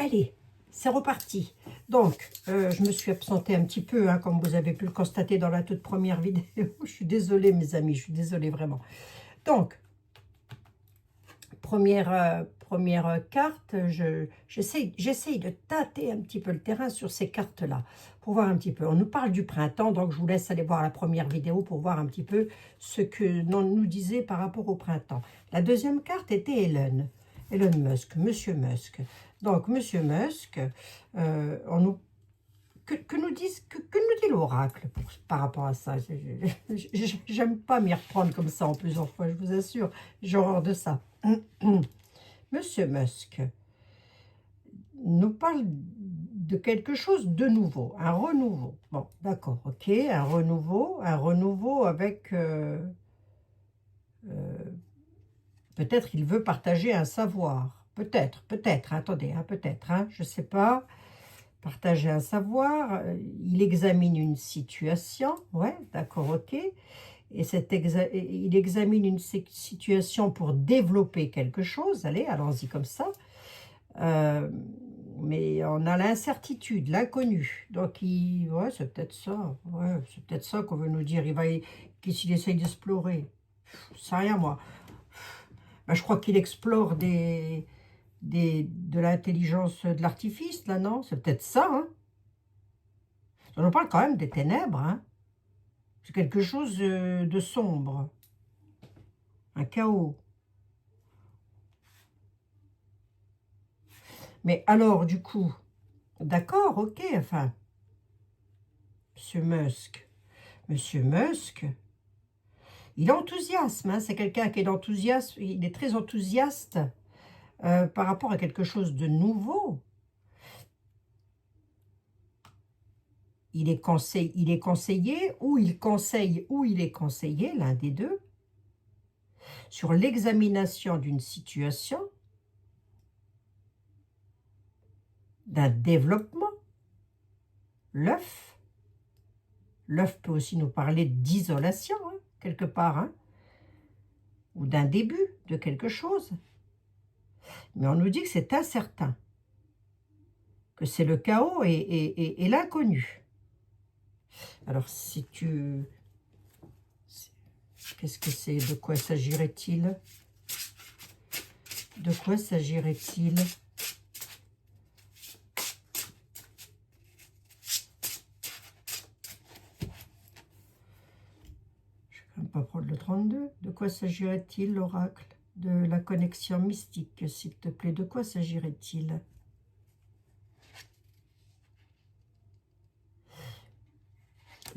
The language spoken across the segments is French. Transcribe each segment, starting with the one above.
Allez, c'est reparti. Donc, je me suis absentée un petit peu, hein, comme vous avez pu le constater dans la toute première vidéo. Je suis désolée, mes amis, je suis désolée vraiment. Donc, première carte, j'essaye de tâter un petit peu le terrain sur ces cartes-là, pour voir un petit peu. On nous parle du printemps, donc je vous laisse aller voir la première vidéo pour voir un petit peu ce que nous disait par rapport au printemps. La deuxième carte était Elon Musk, Monsieur Musk. Donc, Monsieur Musk, que nous dit l'oracle par rapport à ça? J'aime pas m'y reprendre comme ça en plusieurs fois, je vous assure, j'ai horreur de ça. Monsieur Musk nous parle de quelque chose de nouveau, un renouveau. Bon, d'accord, ok, un renouveau avec... peut-être il veut partager un savoir. Peut-être, attendez, hein, peut-être, hein, je sais pas. Partager un savoir, il examine une situation, ouais, d'accord, ok. Et il examine une situation pour développer quelque chose. Allez, allons-y comme ça. Mais on a l'incertitude, l'inconnu. Donc, ouais, c'est peut-être ça. Ouais, c'est peut-être ça qu'on veut nous dire. Qu'il essaye d'explorer. Je sais rien, moi. Ben, je crois qu'il explore de l'intelligence de l'artifice, là, non? C'est peut-être ça, hein? On en parle quand même des ténèbres, hein? C'est quelque chose de sombre. Un chaos. Mais alors, du coup, d'accord, ok, enfin, Monsieur Musk, il enthousiasme, hein, c'est quelqu'un qui est enthousiaste, il est très enthousiaste par rapport à quelque chose de nouveau. Il est conseillé, ou il conseille, ou il est conseillé, l'un des deux, sur l'examination d'une situation, d'un développement. L'œuf peut aussi nous parler d'isolation, hein, quelque part, hein, ou d'un début de quelque chose. Mais on nous dit que c'est incertain, que c'est le chaos et l'inconnu. Alors, si tu... Qu'est-ce que c'est? De quoi s'agirait-il? De quoi s'agirait-il? Je ne vais quand même pas prendre le 32. De quoi s'agirait-il, l'oracle? De la connexion mystique, s'il te plaît. De quoi s'agirait-il?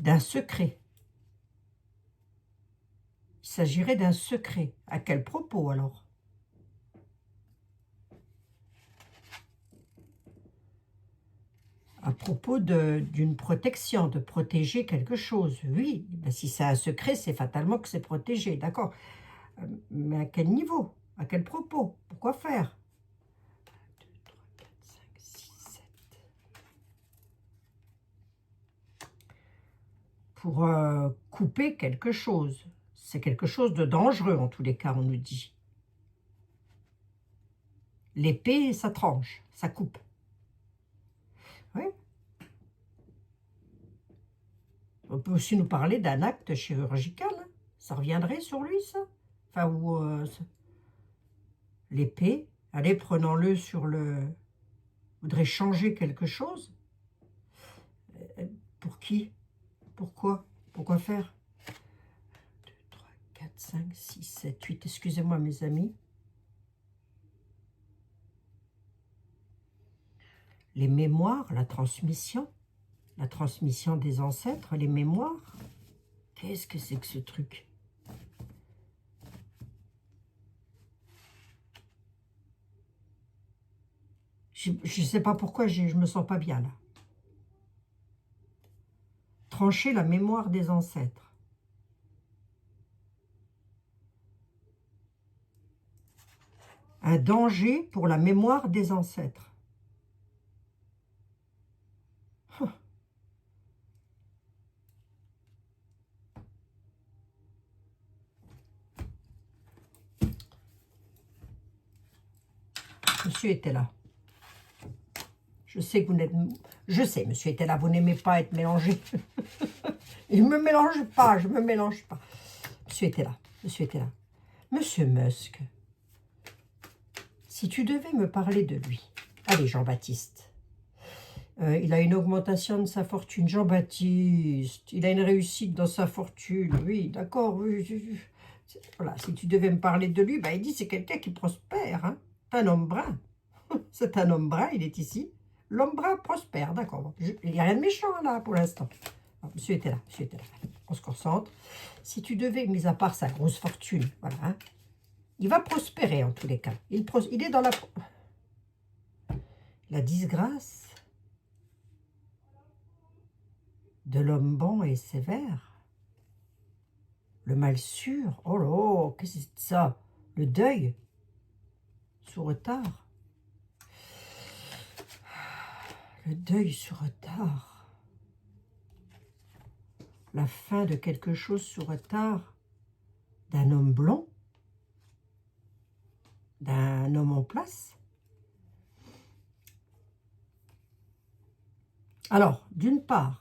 D'un secret. Il s'agirait d'un secret. À quel propos, alors? À propos d'une protection, de protéger quelque chose. Oui, ben si c'est un secret, c'est fatalement que c'est protégé, d'accord. Mais à quel niveau? À quel propos? Pourquoi faire? 2, 3, 4, 5, 6, 7. Pour couper quelque chose. C'est quelque chose de dangereux, en tous les cas, on nous dit. L'épée, ça tranche, ça coupe. Oui. On peut aussi nous parler d'un acte chirurgical. Hein. Ça reviendrait sur lui, ça? Enfin, ou l'épée. Allez, prenons-le sur le... Voudrait changer quelque chose. Pour qui? Pourquoi? Pourquoi faire? 2, 3, 4, 5, 6, 7, 8. Excusez-moi, mes amis. Les mémoires, la transmission des ancêtres, les mémoires. Qu'est-ce que c'est que ce truc? Je ne sais pas pourquoi je me sens pas bien là. Trancher la mémoire des ancêtres. Un danger pour la mémoire des ancêtres. Monsieur était là. Je sais que vous n'êtes... Je sais, monsieur était là, vous n'aimez pas être mélangé. Il ne me mélange pas, je ne me mélange pas. Monsieur était là, monsieur était là. Monsieur Musk, si tu devais me parler de lui... Allez, Jean-Baptiste. Il a une augmentation de sa fortune. Jean-Baptiste, il a une réussite dans sa fortune. Oui, d'accord. Oui. Voilà, si tu devais me parler de lui, il dit c'est quelqu'un qui prospère. Hein. C'est un homme brun. C'est un homme brun, il est ici. L'homme brun prospère, d'accord. Il n'y a rien de méchant là pour l'instant. Monsieur était là, monsieur était là. On se concentre. Si tu devais, mis à part sa grosse fortune, voilà, hein, il va prospérer en tous les cas. Il est dans la disgrâce de l'homme bon et sévère. Le mal sûr. Oh là, qu'est-ce que c'est ça? Le deuil sous retard. Le deuil sur retard. La fin de quelque chose sur retard. D'un homme blond. D'un homme en place. Alors, d'une part,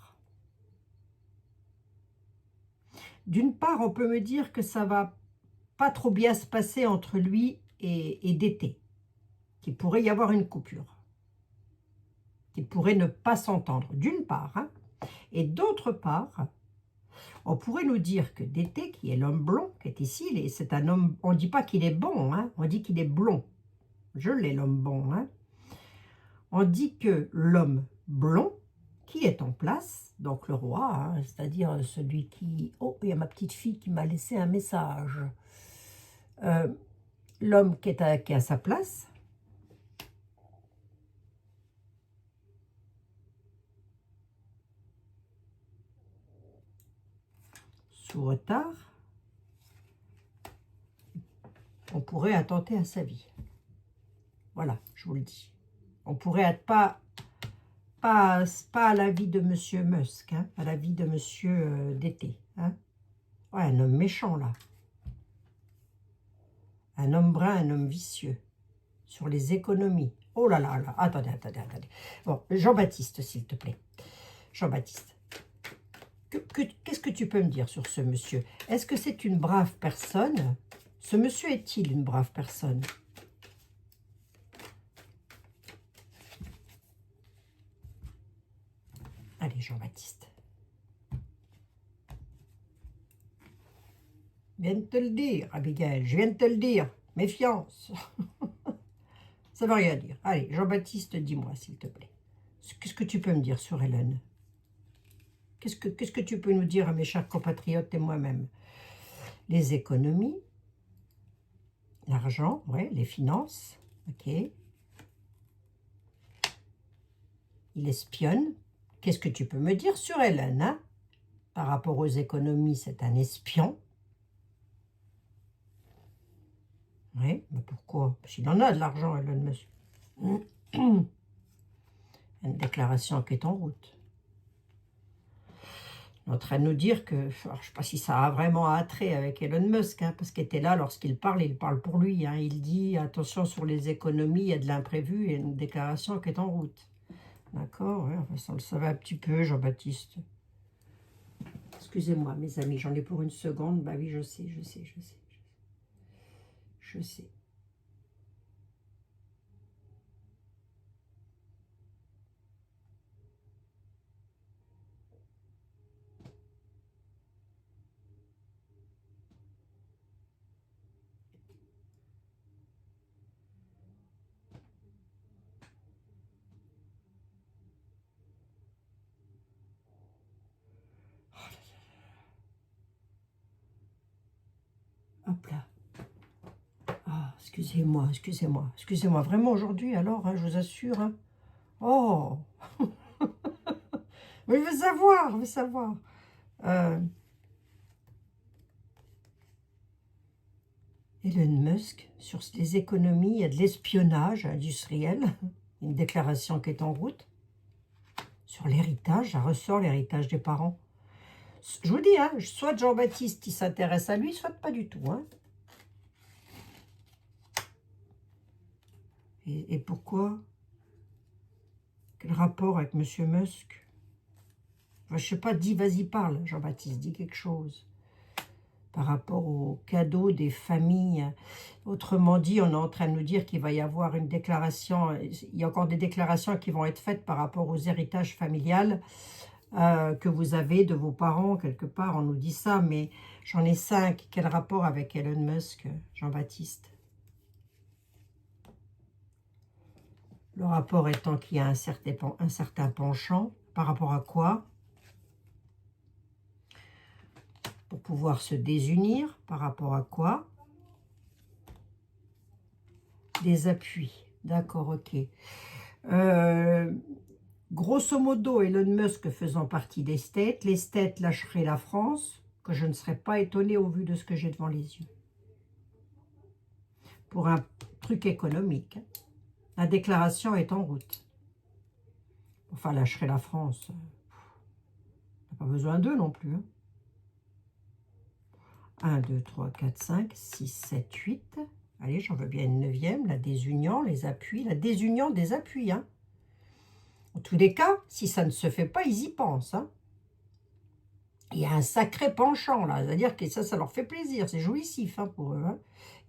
on peut me dire que ça va pas trop bien se passer entre lui et Dété, qu'il pourrait y avoir une coupure, qu'il pourrait ne pas s'entendre, d'une part, hein. Et d'autre part, on pourrait nous dire que Dété, qui est l'homme blond, qui est ici, c'est un homme, on ne dit pas qu'il est bon, hein, on dit qu'il est blond, je l'ai l'homme bon, hein. On dit que l'homme blond, qui est en place, donc le roi, hein, c'est-à-dire celui qui... Oh, il y a ma petite fille qui m'a laissé un message. L'homme qui est à sa place, sous retard, on pourrait attenter à sa vie. Voilà, je vous le dis. On pourrait être pas à la vie de Monsieur Musk, hein, à la vie de Monsieur Dété. Hein. Ouais, un homme méchant, là. Un homme brun, un homme vicieux. Sur les économies. Oh là là là, attendez. Bon, Jean-Baptiste, s'il te plaît. Jean-Baptiste, qu'est-ce que tu peux me dire sur ce monsieur? Est-ce que c'est une brave personne? Ce monsieur est-il une brave personne? Allez, Jean-Baptiste. Je viens de te le dire, Abigail, je viens de te le dire. Méfiance. Ça ne veut rien dire. Allez, Jean-Baptiste, dis-moi, s'il te plaît. Qu'est-ce que tu peux me dire sur Hélène? Qu'est-ce que tu peux nous dire à mes chers compatriotes et moi-même? Les économies, l'argent, ouais, les finances, ok. Il espionne. Qu'est-ce que tu peux me dire sur Hélène, hein? Par rapport aux économies, c'est un espion. Oui, mais pourquoi? Parce qu'il en a de l'argent, Elon Musk. Une déclaration qui est en route. On est en train de nous dire que, alors, je ne sais pas si ça a vraiment attrait avec Elon Musk, hein, parce qu'il était là lorsqu'il parle pour lui. Hein, il dit, attention sur les économies, il y a de l'imprévu, et une déclaration qui est en route. D'accord, ouais, enfin, ça on le savait un petit peu, Jean-Baptiste. Excusez-moi, mes amis, j'en ai pour une seconde. Bah oui, je sais. Hop là. Ah, excusez-moi. Vraiment aujourd'hui, alors, hein, je vous assure. Hein. Oh. Mais je veux savoir. Elon Musk, sur les économies, il y a de l'espionnage industriel, une déclaration qui est en route. Sur l'héritage, ça ressort l'héritage des parents. Je vous dis, hein, soit Jean-Baptiste qui s'intéresse à lui, soit pas du tout. Hein. Et pourquoi? Quel rapport avec Monsieur Musk? Enfin, je sais pas, dis, vas-y, parle, Jean-Baptiste, dis quelque chose. Par rapport aux cadeaux des familles. Autrement dit, on est en train de nous dire qu'il va y avoir une déclaration, il y a encore des déclarations qui vont être faites par rapport aux héritages familiales que vous avez de vos parents, quelque part, on nous dit ça, mais j'en ai 5. Quel rapport avec Elon Musk, Jean-Baptiste? Le rapport étant qu'il y a un certain penchant. Par rapport à quoi? Pour pouvoir se désunir. Par rapport à quoi? Des appuis. D'accord, ok. Grosso modo, Elon Musk faisant partie des States, les States lâcheraient la France, que je ne serais pas étonnée au vu de ce que j'ai devant les yeux. Pour un truc économique. La déclaration est en route. Enfin, lâcherait la France. On n'a pas besoin d'eux non plus. 1, 2, 3, 4, 5, 6, 7, 8. Allez, j'en veux bien une 9e. La désunion, les appuis. La désunion des appuis. Hein. En tous les cas, si ça ne se fait pas, ils y pensent. Hein. Il y a un sacré penchant là. C'est-à-dire que ça leur fait plaisir. C'est jouissif hein, pour eux. Hein.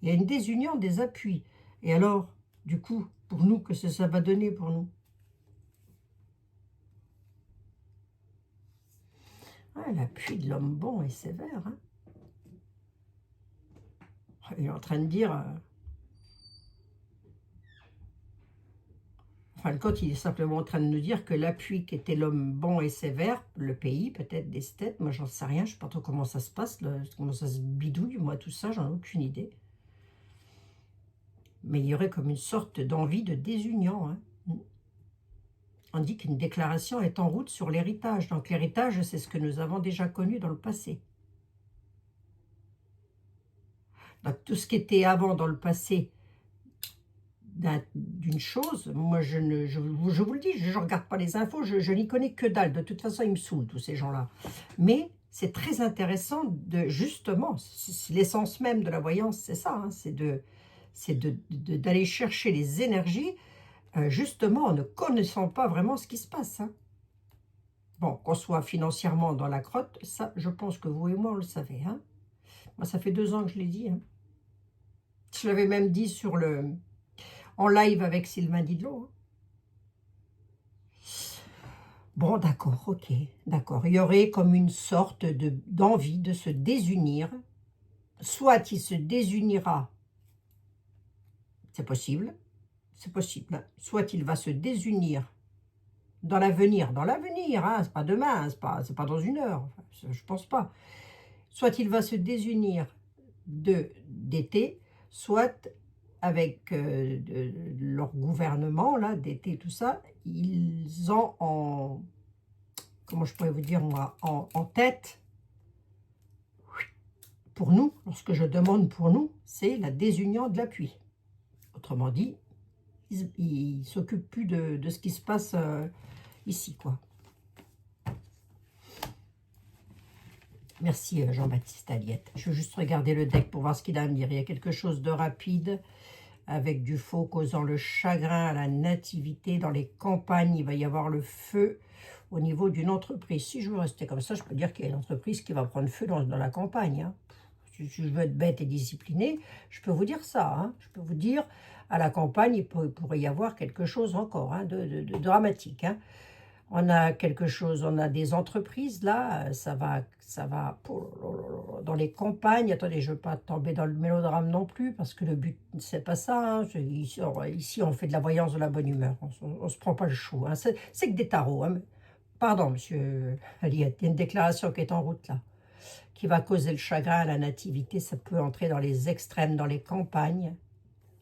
Il y a une désunion des appuis. Et alors, du coup, pour nous, qu'est-ce que ça va donner pour nous? Ah, l'appui de l'homme bon et sévère. Hein. Il est en train de dire... En fin de compte, il est simplement en train de nous dire que l'appui qui était l'homme bon et sévère, le pays, peut-être des States, moi j'en sais rien, je ne sais pas trop comment ça se passe, là, comment ça se bidouille, moi tout ça, j'en ai aucune idée. Mais il y aurait comme une sorte d'envie de désunion. Hein. On dit qu'une déclaration est en route sur l'héritage. Donc l'héritage, c'est ce que nous avons déjà connu dans le passé. Donc tout ce qui était avant dans le passé d'une chose, moi je vous le dis, je ne regarde pas les infos, je n'y connais que dalle. De toute façon, ils me saoulent tous ces gens-là. Mais c'est très intéressant de justement, c'est l'essence même de la voyance, c'est ça, hein, c'est d'aller chercher les énergies justement en ne connaissant pas vraiment ce qui se passe. Hein. Bon, qu'on soit financièrement dans la crotte, ça, je pense que vous et moi, on le savez. Hein. Moi, ça fait 2 ans que je l'ai dit. Hein. Je l'avais même dit en live avec Sylvain Didlot. Hein. Bon, d'accord, ok, d'accord. Il y aurait comme une sorte d'envie de se désunir. Soit il se désunira, c'est possible, hein. Soit il va se désunir dans l'avenir, hein, c'est pas demain, c'est pas dans 1 heure, enfin, je pense pas. Soit il va se désunir d'été, soit avec leur gouvernement, là, d'été, tout ça, ils ont comment je pourrais vous dire, moi, en tête, pour nous, lorsque je demande pour nous, c'est la désunion de l'appui. Autrement dit, ils ne s'occupent plus de ce qui se passe ici, quoi. Merci Jean-Baptiste Aliette. Je veux juste regarder le deck pour voir ce qu'il a à me dire. Il y a quelque chose de rapide avec du faux causant le chagrin à la nativité. Dans les campagnes, il va y avoir le feu au niveau d'une entreprise. Si je veux rester comme ça, je peux dire qu'il y a une entreprise qui va prendre feu dans la campagne. Hein. Si je veux être bête et disciplinée, je peux vous dire ça. Hein. Je peux vous dire, à la campagne, il pourrait y avoir quelque chose encore hein, de dramatique. Hein. On a quelque chose, on a des entreprises, là, ça va dans les campagnes. Attendez, je ne veux pas tomber dans le mélodrame non plus, parce que le but, c'est pas ça. Hein. Ici, on fait de la voyance de la bonne humeur. On ne se prend pas le chou. Hein. C'est que des tarots. Hein. Pardon, monsieur Aliette, il y a une déclaration qui est en route, là, qui va causer le chagrin à la nativité. Ça peut entrer dans les extrêmes, dans les campagnes.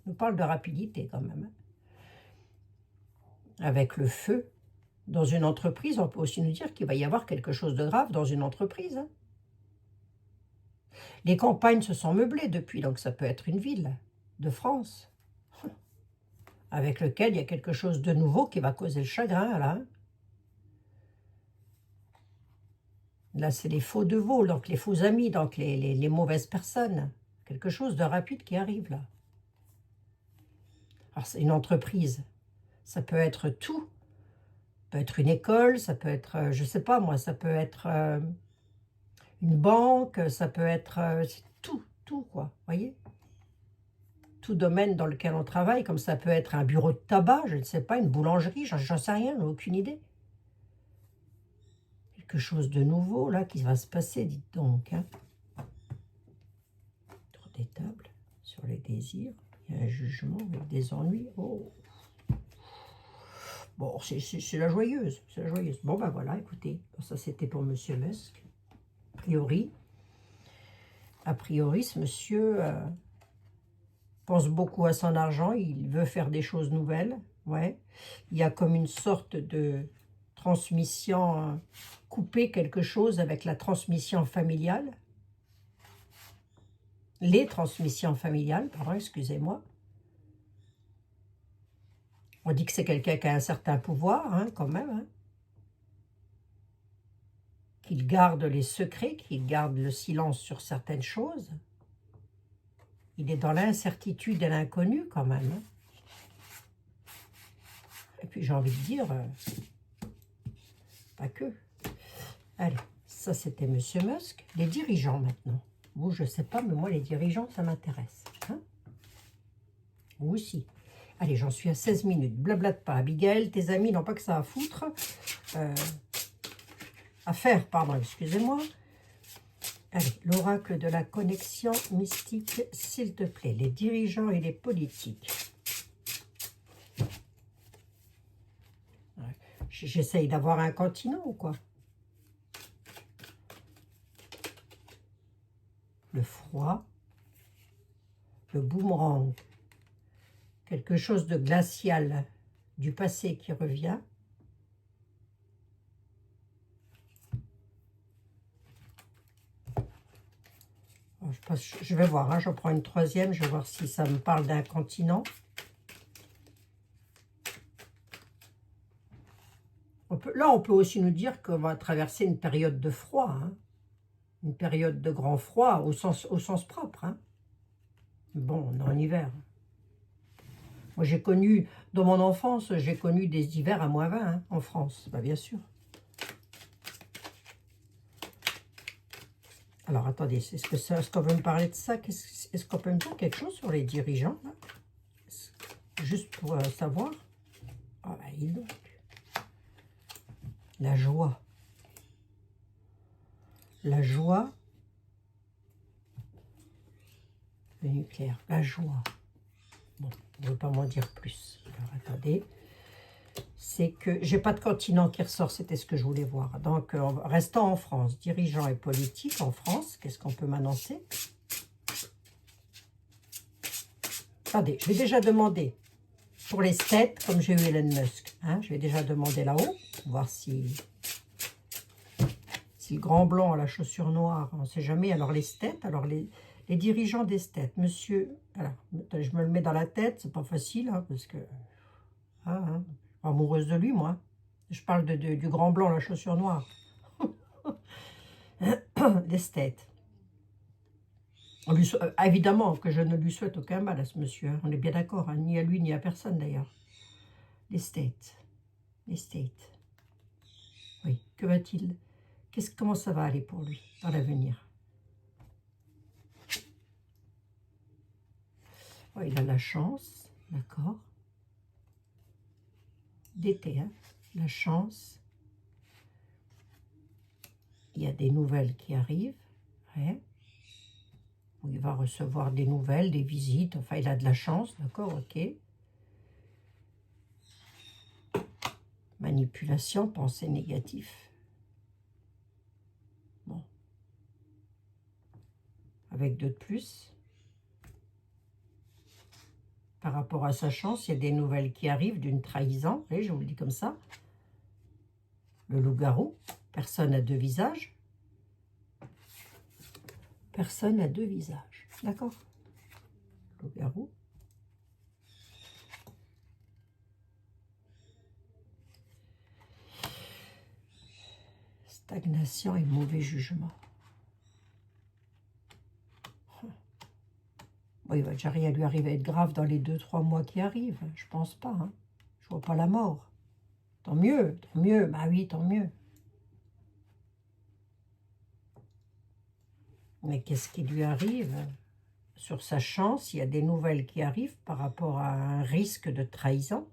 On parle de rapidité, quand même. Hein. Avec le feu. Dans une entreprise, on peut aussi nous dire qu'il va y avoir quelque chose de grave dans une entreprise. Hein. Les campagnes se sont meublées depuis, donc ça peut être une ville de France, avec lequel il y a quelque chose de nouveau qui va causer le chagrin, là. Là, c'est les faux de veau, donc les faux amis, donc les mauvaises personnes. Quelque chose de rapide qui arrive, là. Alors, c'est une entreprise. Ça peut être tout. peut être une école, ça peut être, je sais pas moi, ça peut être une banque, ça peut être c'est tout quoi, voyez? Tout domaine dans lequel on travaille, comme ça peut être un bureau de tabac, je ne sais pas, une boulangerie, j'en sais rien, aucune idée. Quelque chose de nouveau là qui va se passer, dites donc. Hein. Tour des tables sur les désirs, il y a un jugement avec des ennuis. Oh. Bon, c'est la joyeuse, c'est la joyeuse. Bon ben voilà, écoutez, ça c'était pour Monsieur Musk. A priori, ce monsieur pense beaucoup à son argent, il veut faire des choses nouvelles. Ouais. Il y a comme une sorte de transmission, couper quelque chose avec la transmission familiale. Les transmissions familiales, pardon, excusez-moi. On dit que c'est quelqu'un qui a un certain pouvoir, hein, quand même. Hein. Qu'il garde les secrets, qu'il garde le silence sur certaines choses. Il est dans l'incertitude et l'inconnu, quand même. Hein. Et puis, j'ai envie de dire, pas que. Allez, ça, c'était Monsieur Musk. Les dirigeants, maintenant. Vous, je ne sais pas, mais moi, les dirigeants, ça m'intéresse. Hein, vous aussi. Allez, j'en suis à 16 minutes. Blablate pas. Abigail, tes amis n'ont pas que ça à foutre. À faire, pardon, excusez-moi. Allez, l'oracle de la connexion mystique, s'il te plaît. Les dirigeants et les politiques. Ouais. J'essaye d'avoir un continent ou quoi? Le froid. Le boomerang. Quelque chose de glacial du passé qui revient. Je vais voir, hein, je prends une troisième, je vais voir si ça me parle d'un continent. Là, on peut aussi nous dire qu'on va traverser une période de froid, hein, une période de grand froid au sens propre. Hein. Bon, on est en hiver. Moi, j'ai connu, dans mon enfance, j'ai connu des hivers à -20 hein, en France, bah, bien sûr. Alors, attendez, est-ce qu'on veut me parler de ça? Est-ce qu'on peut me dire quelque chose sur les dirigeants là? Juste pour savoir. Ah, bah, dis donc. La joie. La joie. Le nucléaire. La joie. Bon, on ne veut pas m'en dire plus. Alors, attendez. C'est que j'ai pas de continent qui ressort, c'était ce que je voulais voir. Donc, restant en France, dirigeants et politiques en France, qu'est-ce qu'on peut m'annoncer? Attendez, je vais déjà demander pour les têtes, comme j'ai eu Elon Musk. Hein, je vais déjà demander là-haut, voir si le grand blanc a la chaussure noire, on ne sait jamais. Alors, les têtes, alors les dirigeants des têtes, monsieur... Alors, je me le mets dans la tête, c'est pas facile, hein, parce que... Hein, amoureuse de lui, moi. Je parle du grand blanc, la chaussure noire. L'esthète. Évidemment que je ne lui souhaite aucun mal à ce monsieur. Hein. On est bien d'accord, hein, ni à lui, ni à personne d'ailleurs. L'esthète. L'esthète. Oui, que va-t-il? Comment ça va aller pour lui dans l'avenir? Oh, il a la chance, d'accord. D'été, hein, la chance. Il y a des nouvelles qui arrivent. Ouais. Où il va recevoir des nouvelles, des visites. Enfin, il a de la chance, d'accord, ok. Manipulation, pensée négative. Bon. Avec 2 de plus. Par rapport à sa chance, il y a des nouvelles qui arrivent d'une trahison. Et je vous le dis comme ça. Le loup-garou. Personne à 2 visages. Personne à 2 visages. D'accord? Loup-garou. Stagnation et mauvais jugement. Bon, il va déjà rien lui arriver à être grave dans les 2-3 mois qui arrivent. Je pense pas. Hein. Je vois pas la mort. Tant mieux, bah oui, tant mieux. Mais qu'est-ce qui lui arrive? Sur sa chance, il y a des nouvelles qui arrivent par rapport à un risque de trahison.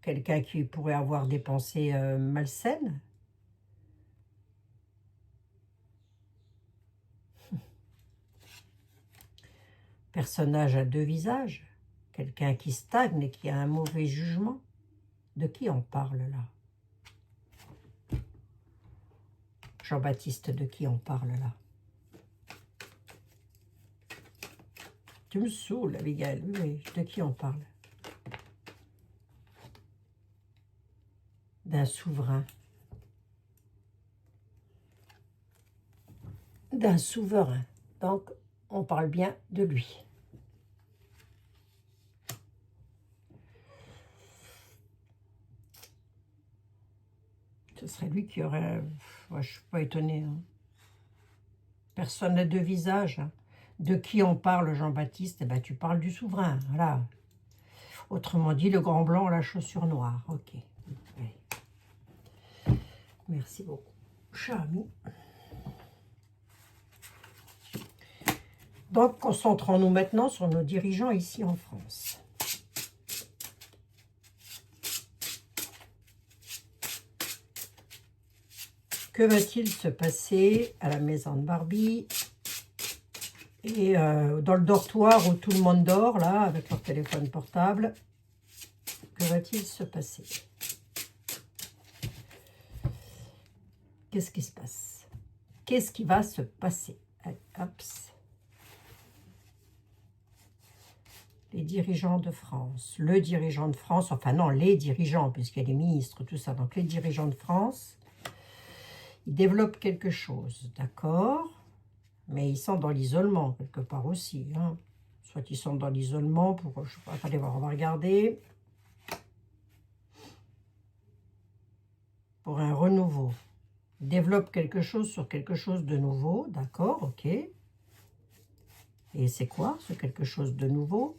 Quelqu'un qui pourrait avoir des pensées malsaines. Personnage à deux visages. Quelqu'un qui stagne et qui a un mauvais jugement. De qui on parle là? Jean-Baptiste, de qui on parle là? Tu me saoules, Abigail. Oui, de qui on parle? D'un souverain. D'un souverain. Donc, on parle bien de lui. Ce serait lui qui aurait... Ouais, je ne suis pas étonnée. Hein. Personne n'a deux visages. Hein. De qui on parle, Jean-Baptiste? Eh ben, tu parles du souverain, voilà. Autrement dit, le grand blanc, la chaussure noire. Ok. Oui. Merci beaucoup, cher ami. Donc, concentrons-nous maintenant sur nos dirigeants ici en France. Que va-t-il se passer à la maison de Barbie et dans le dortoir où tout le monde dort, là, avec leur téléphone portable? Que va-t-il se passer? Qu'est-ce qui se passe? Qu'est-ce qui va se passer? Allez, hop. Les dirigeants de France, le dirigeant de France, enfin non, les dirigeants, puisqu'il y a les ministres, tout ça, donc les dirigeants de France, ils développent quelque chose, d'accord? Mais ils sont dans l'isolement, quelque part aussi. Hein. Soit ils sont dans l'isolement pour... Je sais pas, attendez voir, on va regarder. Pour un renouveau. Ils développent quelque chose sur quelque chose de nouveau, d'accord, ok. Et c'est quoi, ce quelque chose de nouveau?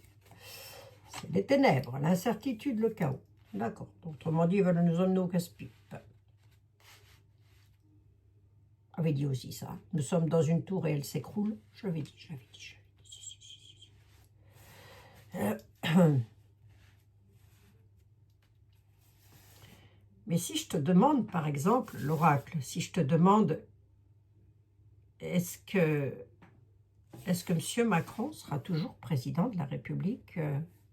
C'est les ténèbres, l'incertitude, le chaos. D'accord. Autrement dit, ils veulent nous emmener au casse-pipe. J'avais dit aussi ça. Nous sommes dans une tour et elle s'écroule. Je l'avais dit. Mais si je te demande, par exemple, l'oracle, si je te demande, est-ce que M. Macron sera toujours président de la République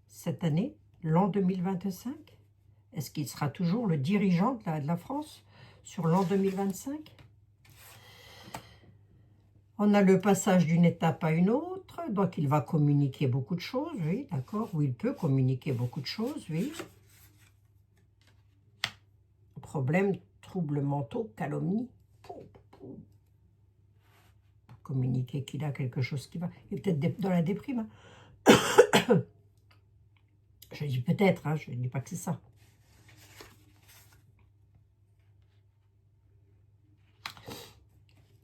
cette année, l'an 2025? Est-ce qu'il sera toujours le dirigeant de la France sur l'an 2025? On a le passage d'une étape à une autre, donc il va communiquer beaucoup de choses, oui, d'accord, ou il peut communiquer beaucoup de choses, oui. Problème, troubles mentaux, calomnie. Communiquer qu'il a quelque chose qui va. Il est peut-être dans la déprime. Hein. Je dis peut-être, hein, je ne dis pas que c'est ça.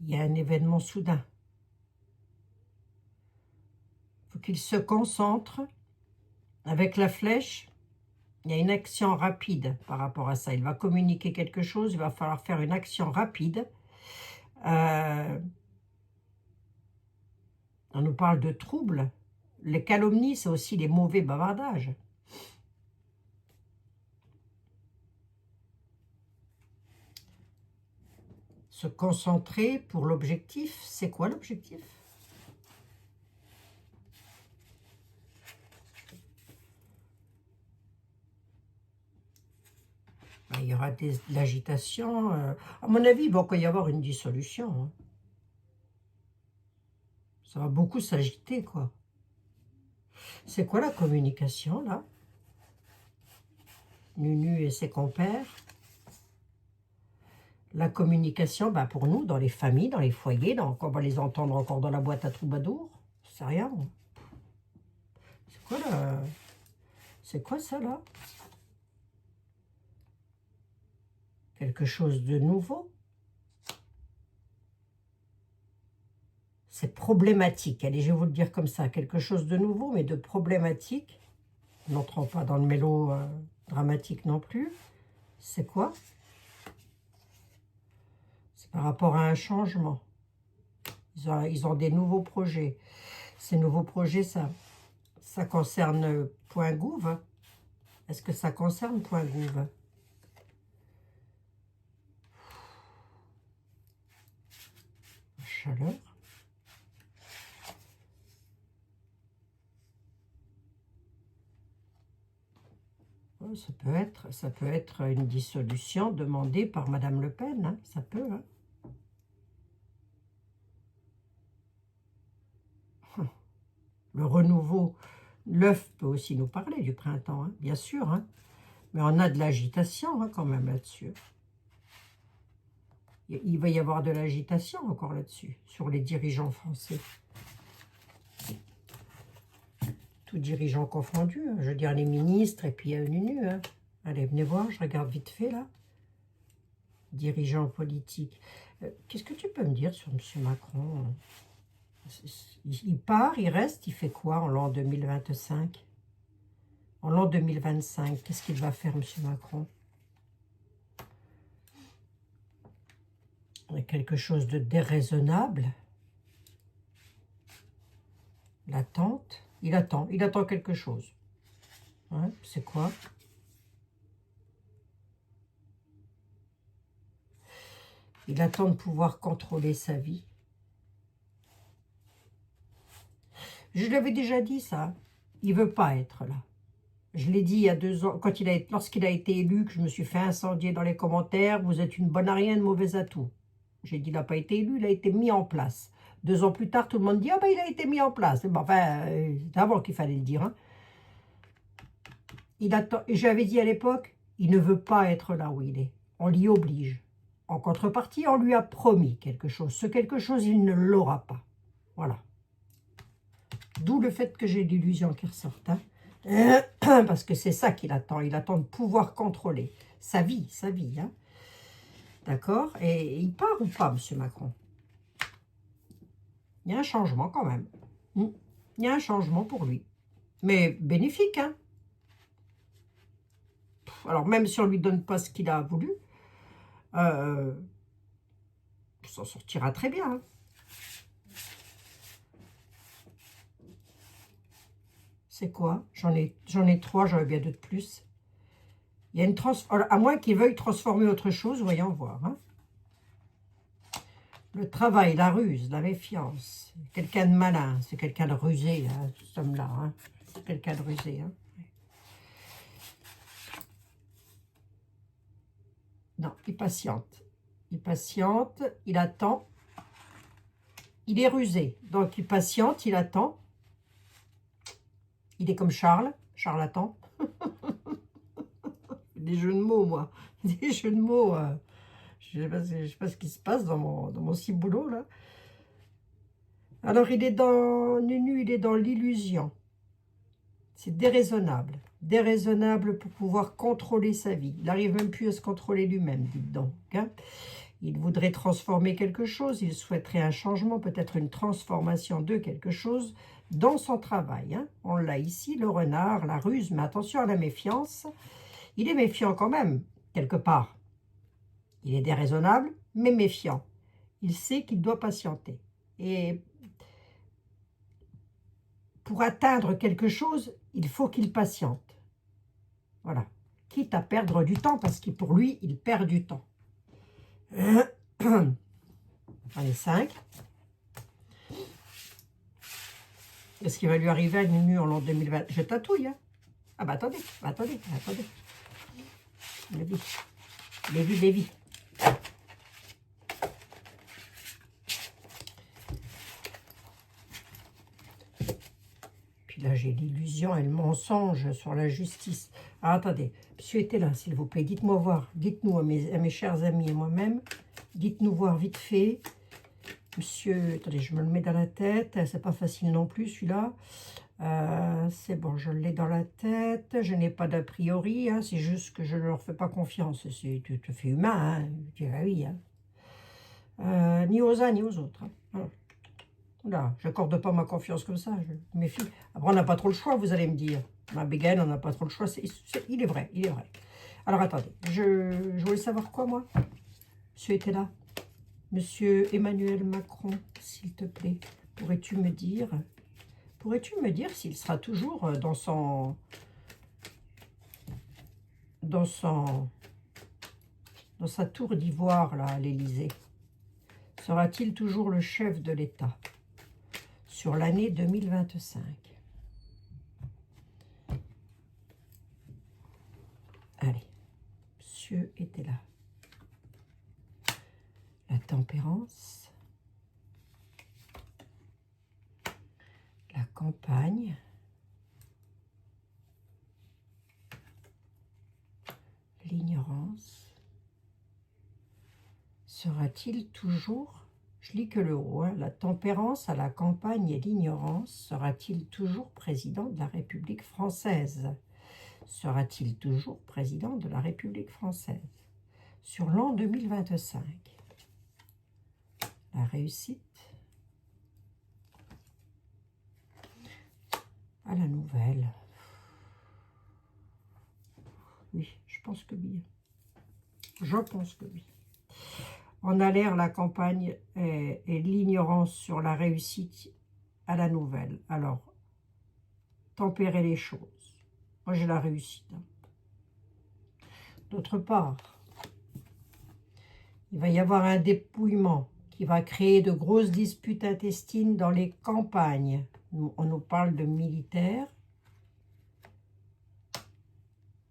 Il y a un événement soudain. Il faut qu'il se concentre. Avec la flèche, il y a une action rapide par rapport à ça. Il va communiquer quelque chose, il va falloir faire une action rapide. On nous parle de troubles. Les calomnies, c'est aussi les mauvais bavardages. Se concentrer pour l'objectif. C'est quoi l'objectif? Il y aura de l'agitation. À mon avis, il va y avoir une dissolution. Hein. Ça va beaucoup s'agiter, quoi. C'est quoi la communication, là? Nunu et ses compères. La communication, bah pour nous, dans les familles, dans les foyers, donc on va les entendre encore dans la boîte à troubadour. C'est rien. C'est quoi, là? C'est quoi, ça, là? Quelque chose de nouveau. C'est problématique. Allez, je vais vous le dire comme ça. Quelque chose de nouveau, mais de problématique. N'entrons pas dans le mélo dramatique non plus. C'est quoi? C'est par rapport à un changement. Ils ont des nouveaux projets. Ces nouveaux projets, ça concerne Point Gouv, hein? Est-ce que ça concerne Point Gouv? Chaleur. Ça peut être une dissolution demandée par Madame Le Pen, hein, ça peut. Hein. Le renouveau, l'œuf peut aussi nous parler du printemps, hein, bien sûr. Hein. Mais on a de l'agitation hein, quand même là-dessus. Il va y avoir de l'agitation encore là-dessus, sur les dirigeants français. Tous dirigeants confondus, hein, je veux dire les ministres et puis Nunu. Hein. Allez, venez voir, je regarde vite fait là. Dirigeants politiques. Qu'est-ce que tu peux me dire sur M. Macron? Il part, il reste, il fait quoi en l'an 2025? En l'an 2025, qu'est-ce qu'il va faire, M. Macron? Il y a quelque chose de déraisonnable. L'attente. Il attend quelque chose. Hein, c'est quoi? Il attend de pouvoir contrôler sa vie. Je l'avais déjà dit ça. Il ne veut pas être là. Je l'ai dit il y a 2 ans, lorsqu'il a été élu, que je me suis fait incendier dans les commentaires. Vous êtes une bonne à rien, une mauvaise à tout. J'ai dit, il n'a pas été élu, il a été mis en place. 2 ans plus tard, tout le monde dit, ah ben il a été mis en place. Bon, enfin, c'est avant qu'il fallait le dire. Hein. Il attend. J'avais dit à l'époque, il ne veut pas être là où il est. On l'y oblige. En contrepartie, on lui a promis quelque chose. Ce quelque chose, il ne l'aura pas. Voilà. D'où le fait que j'ai l'illusion qu'il ressorte. Hein. Parce que c'est ça qu'il attend. Il attend de pouvoir contrôler sa vie. Hein. D'accord? Et il part ou pas, M. Macron? Il y a un changement quand même. Il y a un changement pour lui. Mais bénéfique, hein? Alors, même si on ne lui donne pas ce qu'il a voulu, il s'en sortira très bien. Hein. C'est quoi? J'en ai 3, j'aurais bien 2 de plus. Il y a une à moins qu'il veuille transformer autre chose, voyons voir. Hein. Le travail, la ruse, la méfiance. Quelqu'un de malin, c'est quelqu'un de rusé, hein, cet homme-là. Hein. C'est quelqu'un de rusé. Hein. Non, il patiente. Il patiente, il attend. Il est rusé, donc il patiente, il attend. Il est comme Charles, charlatan. Des jeux de mots, moi. Des jeux de mots. Je ne sais pas ce qui se passe dans mon ciboulot, là. Alors, il est dans Nunu, il est dans l'illusion. C'est déraisonnable. Déraisonnable pour pouvoir contrôler sa vie. Il n'arrive même plus à se contrôler lui-même, dites donc. Hein. Il voudrait transformer quelque chose, il souhaiterait un changement, peut-être une transformation de quelque chose dans son travail. Hein. On l'a ici, le renard, la ruse, mais attention à la méfiance. Il est méfiant quand même, quelque part. Il est déraisonnable, mais méfiant. Il sait qu'il doit patienter. Et pour atteindre quelque chose, il faut qu'il patiente. Voilà. Quitte à perdre du temps, parce que pour lui, il perd du temps. Allez, 5. Qu'est-ce qui va lui arriver à Nunu en l'an 2020? Je tatouille, hein. Ah bah attendez. Lévi. Puis là, j'ai l'illusion et le mensonge sur la justice. Ah, attendez, monsieur était là, s'il vous plaît. Dites-moi voir, dites-nous à mes chers amis et moi-même, dites-nous voir vite fait. Monsieur, attendez, je me le mets dans la tête. C'est pas facile non plus, celui-là. C'est bon, je l'ai dans la tête. Je n'ai pas d'a priori. Hein, c'est juste que je ne leur fais pas confiance. C'est tout à fait humain. Hein, je dirais oui. Hein. Ni aux uns ni aux autres. Hein. Là, je n'accorde pas ma confiance comme ça. Je me méfie. Après, on n'a pas trop le choix, vous allez me dire. Ma bégaine, on n'a pas trop le choix. Il est vrai. Alors, attendez. Je voulais savoir quoi, moi? Monsieur était là. Monsieur Emmanuel Macron, s'il te plaît. Pourrais-tu me dire s'il sera toujours dans sa tour d'ivoire, là, à l'Élysée? Sera-t-il toujours le chef de l'État sur l'année 2025? Allez, monsieur était là. La tempérance, la campagne, l'ignorance. Sera-t-il toujours, je lis que le haut, hein, la tempérance à la campagne et l'ignorance, sera-t-il toujours président de la République française? Sera-t-il toujours président de la République française sur l'an 2025? La réussite à la nouvelle. Oui, je pense que oui. Je pense que oui. On a l'air la campagne et l'ignorance sur la réussite à la nouvelle. Alors, tempérer les choses. Moi, j'ai la réussite. Hein. D'autre part, il va y avoir un dépouillement qui va créer de grosses disputes intestines dans les campagnes. On nous parle de militaires,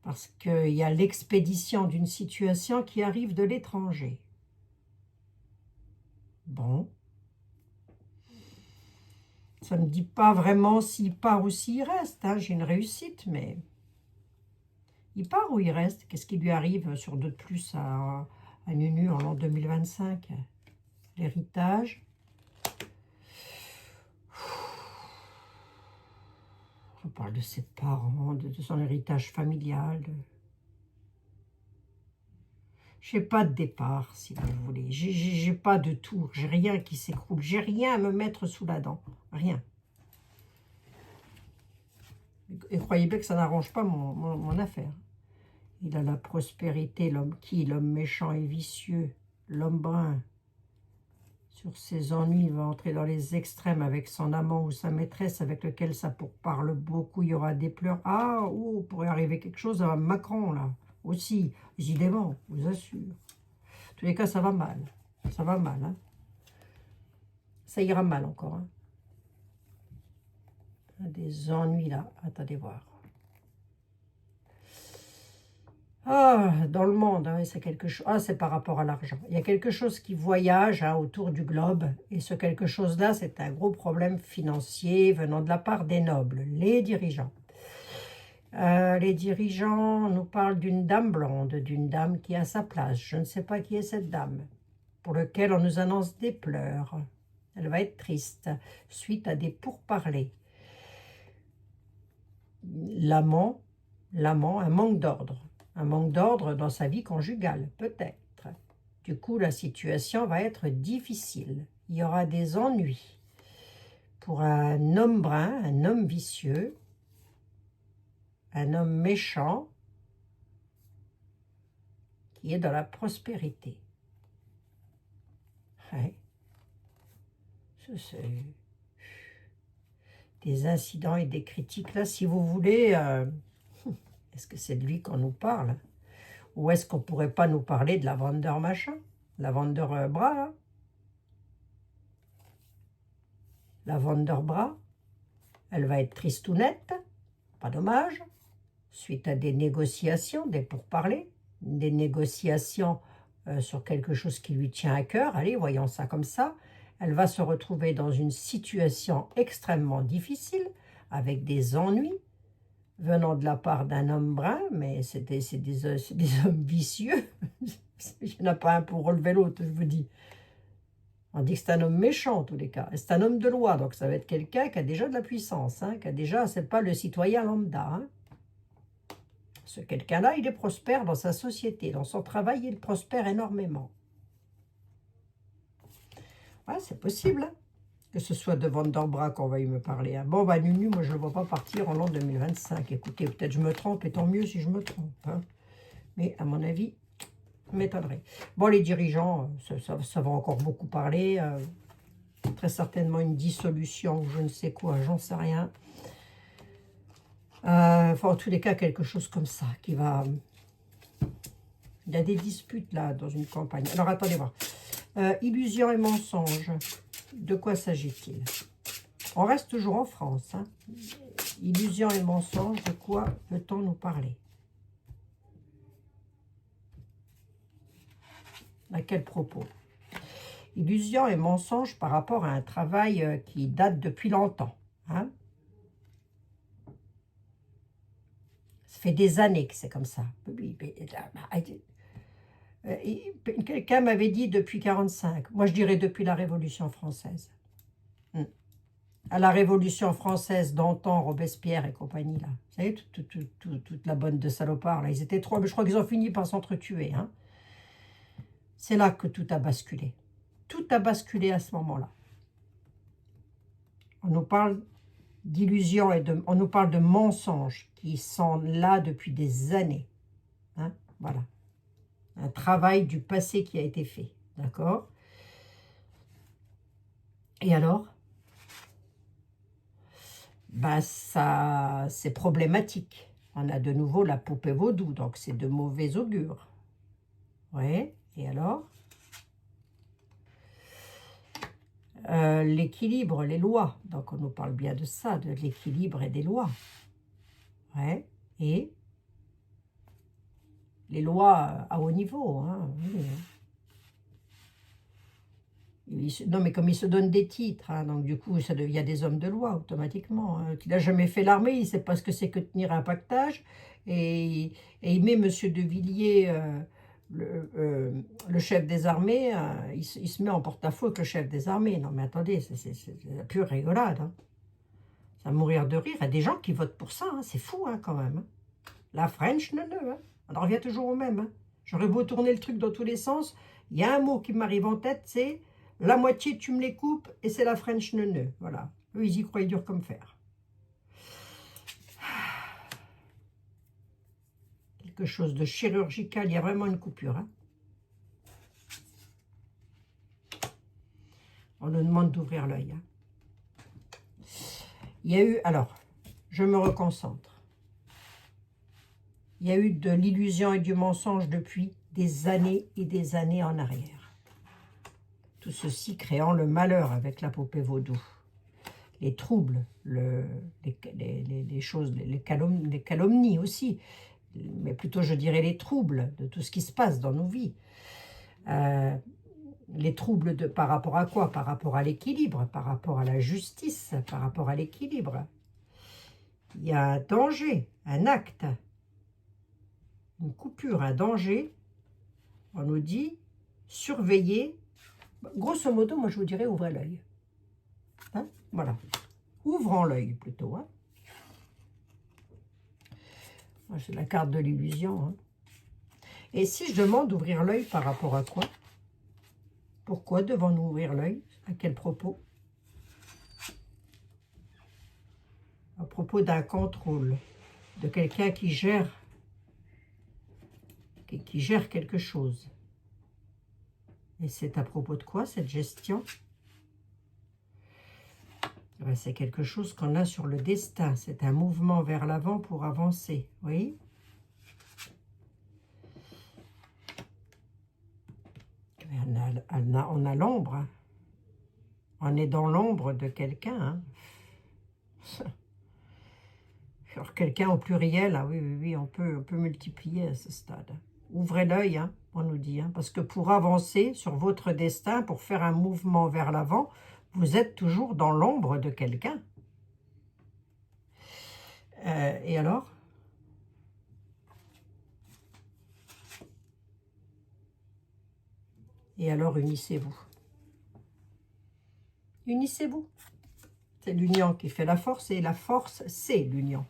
parce qu'il y a l'expédition d'une situation qui arrive de l'étranger. Bon. Ça ne me dit pas vraiment s'il part ou s'il reste. Hein. J'ai une réussite, mais... Il part ou il reste? Qu'est-ce qui lui arrive sur 2 de plus à Nunu en l'an 2025? L'héritage. On parle de ses parents, de son héritage familial. Je n'ai pas de départ, si vous voulez. J'ai pas de tour. J'ai rien qui s'écroule. J'ai rien à me mettre sous la dent. Rien. Et croyez bien que ça n'arrange pas mon affaire. Il a la prospérité, l'homme qui? L'homme méchant et vicieux. L'homme brun. Sur ses ennuis, il va entrer dans les extrêmes avec son amant ou sa maîtresse avec lequel ça pourparle beaucoup. Il y aura des pleurs. Ah, oh, pourrait arriver quelque chose à Macron, là. Aussi, j'y dément, je vous assure. En tous les cas, ça va mal. Ça va mal, hein. Ça ira mal encore, hein. Des ennuis, là. Attendez voir. Ah, dans le monde, hein, c'est quelque chose. Ah, c'est par rapport à l'argent. Il y a quelque chose qui voyage hein, autour du globe. Et ce quelque chose-là, c'est un gros problème financier venant de la part des nobles, les dirigeants. Les dirigeants nous parlent d'une dame blonde, d'une dame qui a sa place. Je ne sais pas qui est cette dame, pour laquelle on nous annonce des pleurs. Elle va être triste, suite à des pourparlers. L'amant, un manque d'ordre. Un manque d'ordre dans sa vie conjugale, peut-être. Du coup, la situation va être difficile. Il y aura des ennuis. Pour un homme brun, un homme vicieux, un homme méchant qui est dans la prospérité. Ouais. C'est des incidents et des critiques. Là, si vous voulez, est-ce que c'est de lui qu'on nous parle? Ou est-ce qu'on ne pourrait pas nous parler de la vendeur machin? La vendeur bras, là? La vendeur bras, elle va être tristounette, pas dommage. Suite à des négociations, des pourparlers, des négociations sur quelque chose qui lui tient à cœur. Allez, voyons ça comme ça. Elle va se retrouver dans une situation extrêmement difficile, avec des ennuis, venant de la part d'un homme brun, mais c'est des hommes vicieux. Il n'y en a pas un pour relever l'autre, je vous dis. On dit que c'est un homme méchant, en tous les cas. C'est un homme de loi, donc ça va être quelqu'un qui a déjà de la puissance, hein, qui a déjà, c'est pas le citoyen lambda, hein. Ce quelqu'un-là, il est prospère dans sa société, dans son travail, il prospère énormément. Ouais, c'est possible, hein, que ce soit de Vanderbras qu'on va y me parler. Hein. Bon, bah, Nunu, moi, je ne le vois pas partir en l'an 2025. Écoutez, peut-être je me trompe, et tant mieux si je me trompe. Hein. Mais à mon avis, m'étonnerait. Bon, les dirigeants, ça va encore beaucoup parler. Très certainement une dissolution ou je ne sais quoi, j'en sais rien. Enfin, en tous les cas, quelque chose comme ça qui va... Il y a des disputes là dans une campagne. Alors, attendez voir. Illusion et mensonge. De quoi s'agit-il? On reste toujours en France. Hein. Illusion et mensonge, de quoi peut-on nous parler? À quel propos? Illusion et mensonge par rapport à un travail qui date depuis longtemps. Hein. Ça fait des années que c'est comme ça. Quelqu'un m'avait dit depuis 45. Moi, je dirais depuis la Révolution française. À la Révolution française d'antan, Robespierre et compagnie, là. Vous savez, toute la bande de salopards, là. Ils étaient trois, mais je crois qu'ils ont fini par s'entretuer. Hein. C'est là que tout a basculé. Tout a basculé à ce moment-là. On nous parle d'illusions et on nous parle de mensonges qui sont là depuis des années. Hein. Voilà. Un travail du passé qui a été fait. D'accord? Et alors? Ben ça, c'est problématique. On a de nouveau la poupée vaudou, donc c'est de mauvais augure. Oui, et alors? L'équilibre, les lois. Donc on nous parle bien de ça, de l'équilibre et des lois. Ouais, et les lois à haut niveau. Hein, oui. Non, mais comme ils se donnent des titres, hein, donc du coup, ça devient des hommes de loi automatiquement. Hein. Il n'a jamais fait l'armée, il ne sait pas ce que c'est que tenir un pactage. Et il met M. de Villiers, le chef des armées, il se met en porte-à-faux avec le chef des armées. Non, mais attendez, c'est la pure rigolade. Hein. Ça va mourir de rire. Il y a des gens qui votent pour ça, hein. C'est fou hein, quand même. Hein. La French, non, non. Hein. On en revient toujours au même. Hein. J'aurais beau tourner le truc dans tous les sens. Il y a un mot qui m'arrive en tête, c'est... La moitié, tu me les coupes et c'est la French neuneu. Voilà. Eux, ils y croient dur comme fer. Quelque chose de chirurgical. Il y a vraiment une coupure. Hein. On nous demande d'ouvrir l'œil. Hein. Il y a eu... Alors, je me reconcentre. Il y a eu de l'illusion et du mensonge depuis des années et des années en arrière. Tout ceci créant le malheur avec la poupée vaudou. Les troubles, les choses, les calomnies aussi, mais plutôt je dirais les troubles de tout ce qui se passe dans nos vies. Les troubles par rapport à quoi? Par rapport à l'équilibre, par rapport à la justice, par rapport à l'équilibre. Il y a un danger, un acte, une coupure, un danger. On nous dit surveiller. Grosso modo, moi je vous dirais ouvrez l'œil. Hein? Voilà. Ouvrons l'œil plutôt. Hein? C'est la carte de l'illusion. Hein? Et si je demande d'ouvrir l'œil par rapport à quoi? Pourquoi devons-nous ouvrir l'œil? À quel propos? À propos d'un contrôle, de quelqu'un qui gère quelque chose. Et c'est à propos de quoi cette gestion? C'est quelque chose qu'on a sur le destin. C'est un mouvement vers l'avant pour avancer. Oui. On a l'ombre. Hein. On est dans l'ombre de quelqu'un. Hein. Alors quelqu'un au pluriel, ah oui, on peut multiplier à ce stade. Ouvrez l'œil, hein, on nous dit. Hein, parce que pour avancer sur votre destin, pour faire un mouvement vers l'avant, vous êtes toujours dans l'ombre de quelqu'un. Et alors? Et alors, unissez-vous. Unissez-vous. C'est l'union qui fait la force, et la force, c'est l'union.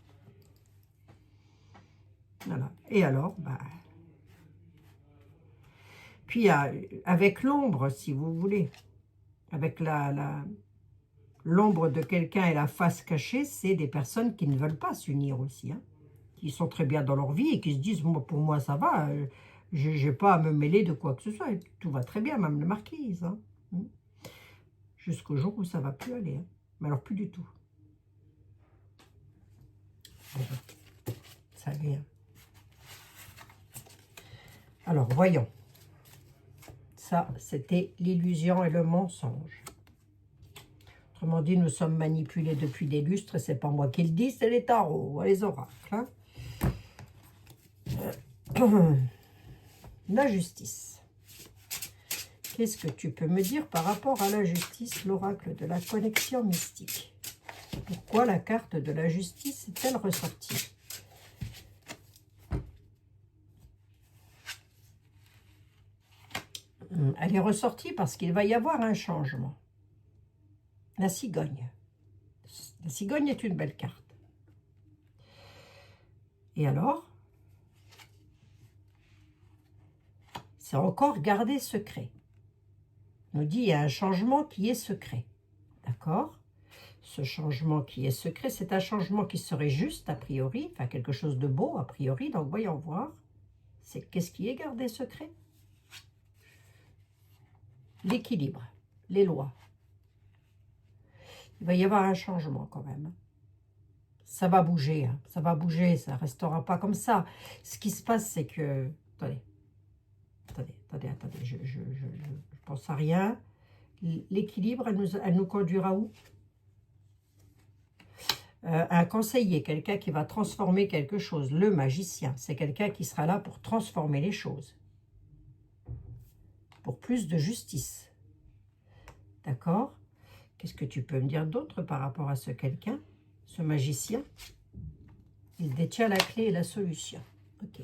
Voilà. Et alors, bah... Puis, avec l'ombre, si vous voulez, avec l'ombre de quelqu'un et la face cachée, c'est des personnes qui ne veulent pas s'unir aussi, hein, qui sont très bien dans leur vie et qui se disent, moi, pour moi, ça va, je n'ai pas à me mêler de quoi que ce soit. Tout va très bien, même la marquise. Hein. Jusqu'au jour où ça ne va plus aller. Hein. Mais alors, plus du tout. Bon, ça vient. Alors, voyons. Ça, c'était l'illusion et le mensonge. Autrement dit, nous sommes manipulés depuis des lustres. C'est pas moi qui le dis, c'est les tarots, les oracles. Hein. La justice. Qu'est-ce que tu peux me dire par rapport à la justice, l'oracle de la connexion mystique? Pourquoi la carte de la justice est-elle ressortie? Elle est ressortie parce qu'il va y avoir un changement. La cigogne. La cigogne est une belle carte. Et alors? C'est encore garder secret. On nous dit il y a un changement qui est secret. D'accord? Ce changement qui est secret, c'est un changement qui serait juste a priori, enfin quelque chose de beau a priori. Donc voyons voir. C'est qu'est-ce qui est gardé secret? L'équilibre, les lois. Il va y avoir un changement quand même. Ça va bouger, hein. Ça va bouger, ça ne restera pas comme ça. Ce qui se passe, c'est que... Attendez, je pense à rien. L'équilibre, elle nous conduira où? Un conseiller, quelqu'un qui va transformer quelque chose. Le magicien, c'est quelqu'un qui sera là pour transformer les choses. Pour plus de justice. D'accord? Qu'est-ce que tu peux me dire d'autre par rapport à ce quelqu'un? Ce magicien? Il détient la clé et la solution. Ok.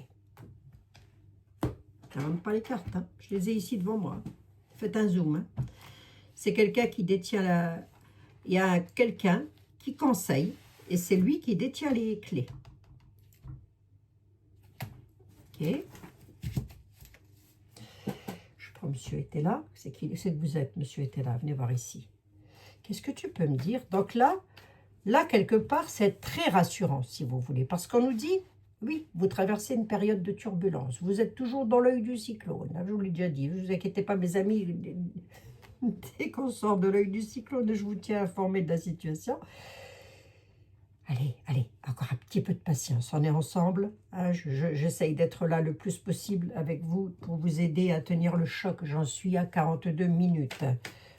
Je ne même pas les cartes, hein. Je les ai ici devant moi. Faites un zoom. Hein. C'est quelqu'un qui détient la... Il y a quelqu'un qui conseille et c'est lui qui détient les clés. Ok. Je prends Monsieur était là. C'est qui? C'est que vous êtes, Monsieur était là. Venez voir ici. Qu'est-ce que tu peux me dire? Donc là, quelque part, c'est très rassurant, si vous voulez. Parce qu'on nous dit, oui, vous traversez une période de turbulence. Vous êtes toujours dans l'œil du cyclone. Je vous l'ai déjà dit. Ne vous inquiétez pas, mes amis. Dès qu'on sort de l'œil du cyclone, je vous tiens informé de la situation. Allez, encore un petit peu de patience. On est ensemble. Hein, j'essaye d'être là le plus possible avec vous pour vous aider à tenir le choc. J'en suis à 42 minutes.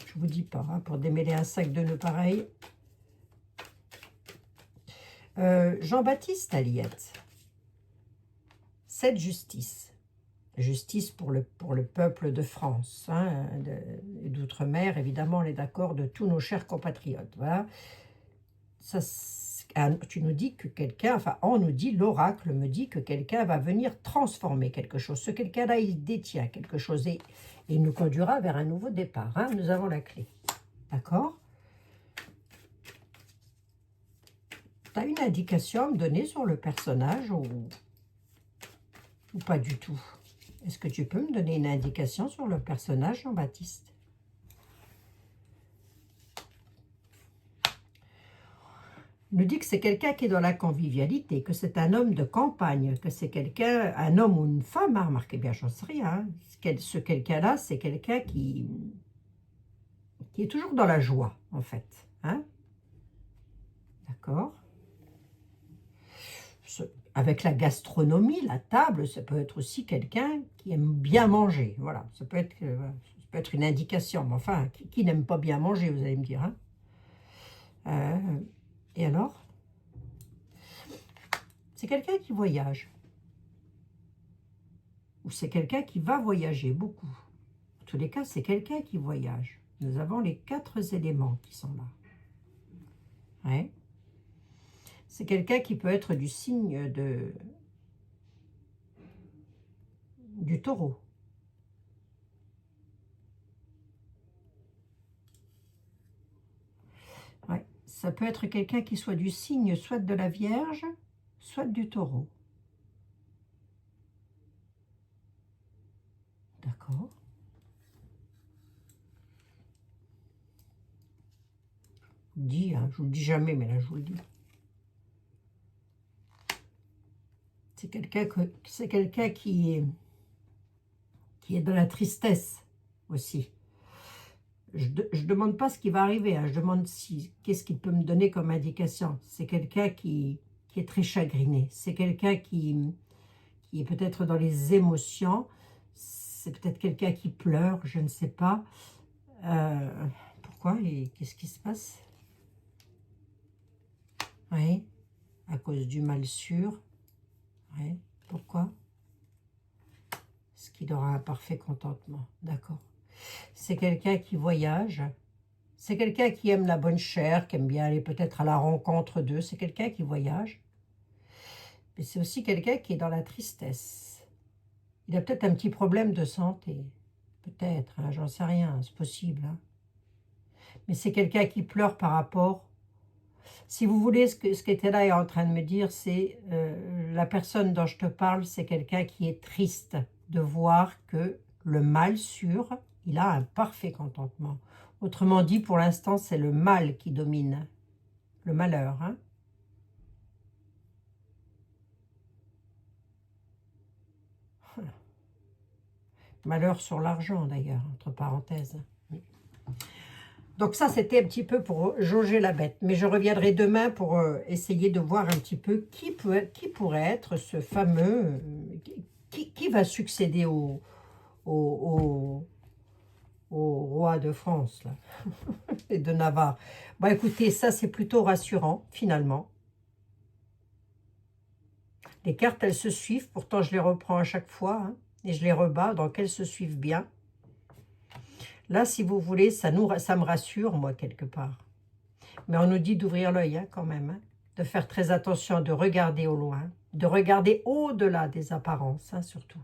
Je ne vous dis pas, hein, pour démêler un sac de nœuds pareil. Jean-Baptiste Aliette. Cette justice. Justice pour le peuple de France, hein, d'outre-mer, évidemment, on est d'accord, de tous nos chers compatriotes. Voilà. Ça, tu nous dis que quelqu'un, enfin, on nous dit, l'oracle me dit que quelqu'un va venir transformer quelque chose. Ce quelqu'un-là, il détient quelque chose et il nous conduira vers un nouveau départ. Hein. Nous avons la clé. D'accord? Tu as une indication à me donner sur le personnage ou pas du tout? Est-ce que tu peux me donner une indication sur le personnage Jean-Baptiste? Il nous dit que c'est quelqu'un qui est dans la convivialité, que c'est un homme de campagne, que c'est quelqu'un, un homme ou une femme, hein, remarquez bien, j'en sais rien. Hein. Ce quelqu'un-là, c'est quelqu'un qui est toujours dans la joie, en fait. Hein. D'accord? Avec la gastronomie, la table, ça peut être aussi quelqu'un qui aime bien manger. Voilà, ça peut être une indication. Mais enfin, qui n'aime pas bien manger, vous allez me dire. Hein. Et alors? C'est quelqu'un qui voyage. Ou c'est quelqu'un qui va voyager beaucoup. En tous les cas, c'est quelqu'un qui voyage. Nous avons les 4 éléments qui sont là. Ouais. C'est quelqu'un qui peut être du signe du taureau. Ouais. Ça peut être quelqu'un qui soit du signe soit de la Vierge, soit du taureau. D'accord. Je vous le dis, hein, je vous le dis jamais, mais là je vous le dis. C'est quelqu'un qui est dans la tristesse aussi. Je ne demande pas ce qui va arriver, hein. Je demande qu'est-ce qu'il peut me donner comme indication. C'est quelqu'un qui est très chagriné. C'est quelqu'un qui est peut-être dans les émotions. C'est peut-être quelqu'un qui pleure, je ne sais pas. Pourquoi et qu'est-ce qui se passe? Oui, à cause du mal sûr. Oui, pourquoi? Est-ce qu'il aura un parfait contentement? D'accord. C'est quelqu'un qui voyage. C'est quelqu'un qui aime la bonne chair, qui aime bien aller peut-être à la rencontre d'eux. C'est quelqu'un qui voyage. Mais c'est aussi quelqu'un qui est dans la tristesse. Il a peut-être un petit problème de santé. Peut-être, hein, j'en sais rien, c'est possible. Hein. Mais c'est quelqu'un qui pleure par rapport... Si vous voulez, ce qu'était là est en train de me dire, c'est la personne dont je te parle, c'est quelqu'un qui est triste de voir que le mal sûr, il a un parfait contentement. Autrement dit, pour l'instant, c'est le mal qui domine, le malheur. Hein. Malheur sur l'argent, d'ailleurs, entre parenthèses. Donc ça, c'était un petit peu pour jauger la bête. Mais je reviendrai demain pour essayer de voir un petit peu qui pourrait être ce fameux... qui va succéder au roi de France là, et de Navarre. Bon, écoutez, ça, c'est plutôt rassurant, finalement. Les cartes, elles se suivent. Pourtant, je les reprends à chaque fois. Hein, et je les rebats, donc elles se suivent bien. Là, si vous voulez, ça me rassure, moi, quelque part. Mais on nous dit d'ouvrir l'œil, hein, quand même. Hein, de faire très attention, de regarder au loin. De regarder au-delà des apparences, hein, surtout.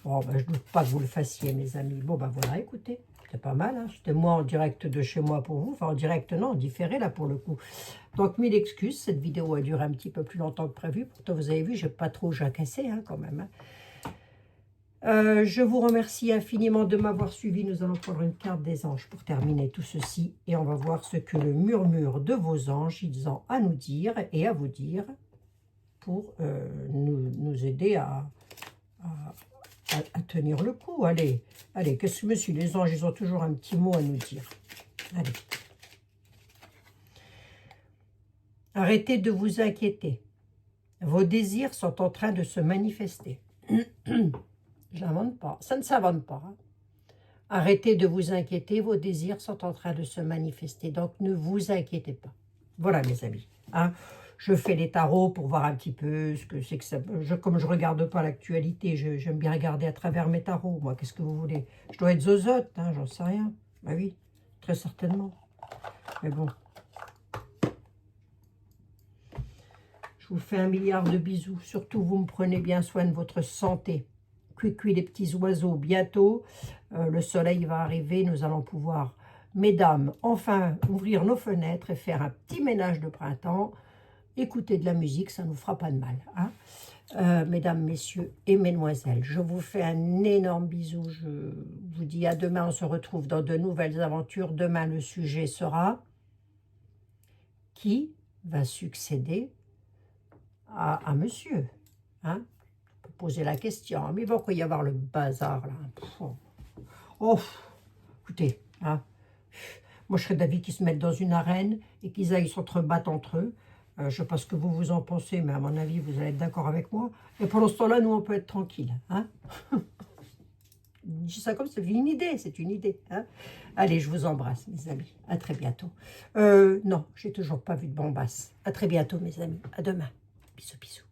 Bon, ben, je ne doute pas que vous le fassiez, mes amis. Bon, ben voilà, écoutez, c'est pas mal. Hein. C'était moi en direct de chez moi pour vous. Enfin, en direct, non, en différé, là, pour le coup. Donc, mille excuses. Cette vidéo a duré un petit peu plus longtemps que prévu. Pourtant, vous avez vu, je n'ai pas trop jacassé, hein, quand même. Hein. Je vous remercie infiniment de m'avoir suivi. Nous allons prendre une carte des anges pour terminer tout ceci. Et on va voir ce que le murmure de vos anges, ils ont à nous dire et à vous dire pour nous aider à tenir le coup. Allez, qu'est-ce que monsieur, les anges, ils ont toujours un petit mot à nous dire. Allez. Arrêtez de vous inquiéter. Vos désirs sont en train de se manifester. J'invente pas. Ça ne s'invente pas. Hein. Arrêtez de vous inquiéter. Vos désirs sont en train de se manifester. Donc, ne vous inquiétez pas. Voilà, mes amis. Hein. Je fais les tarots pour voir un petit peu ce que c'est que ça... comme je ne regarde pas l'actualité, j'aime bien regarder à travers mes tarots. Moi, qu'est-ce que vous voulez? Je dois être zozote, hein, j'en sais rien. Bah oui, très certainement. Mais bon. Je vous fais 1 milliard de bisous. Surtout, vous me prenez bien soin de votre santé. Cuicui les petits oiseaux, bientôt, le soleil va arriver, nous allons pouvoir, mesdames, enfin ouvrir nos fenêtres et faire un petit ménage de printemps, écouter de la musique, ça ne nous fera pas de mal. Hein. Mesdames, messieurs et mesdemoiselles, je vous fais un énorme bisou, je vous dis à demain, on se retrouve dans de nouvelles aventures. Demain, le sujet sera qui va succéder à monsieur, hein? Poser la question, mais il va y avoir le bazar là. Oh, écoutez, hein, moi je serais d'avis qu'ils se mettent dans une arène et qu'ils aillent s'entrebattre entre eux. Je ne sais pas ce que vous en pensez, mais à mon avis, vous allez être d'accord avec moi. Et pendant ce temps-là, nous, on peut être tranquille. Hein. Je dis ça comme c'est une idée, c'est une idée. Hein. Allez, je vous embrasse, mes amis. À très bientôt. Non, j'ai toujours pas vu de bombasse. À très bientôt, mes amis. À demain. Bisous, bisous.